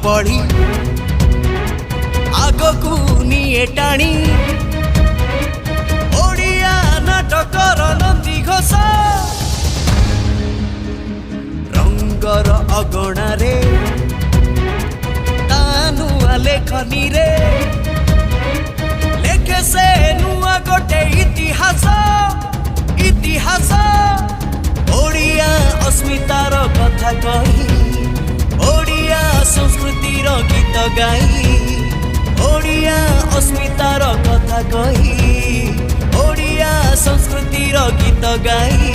पढ़ी आगकू निये टाणी ओडिया नाटकर नंदी घोष रंगर अगणारे नुआ लेखनी रे लेखे से नुआ गोटे इतिहास इतिहास ओडिया अस्मितार कथा कही ओडिया संस्कृतिर गीत गाई ओडिया अस्मितार कथा कही ओडिया संस्कृतिर गीत गाई।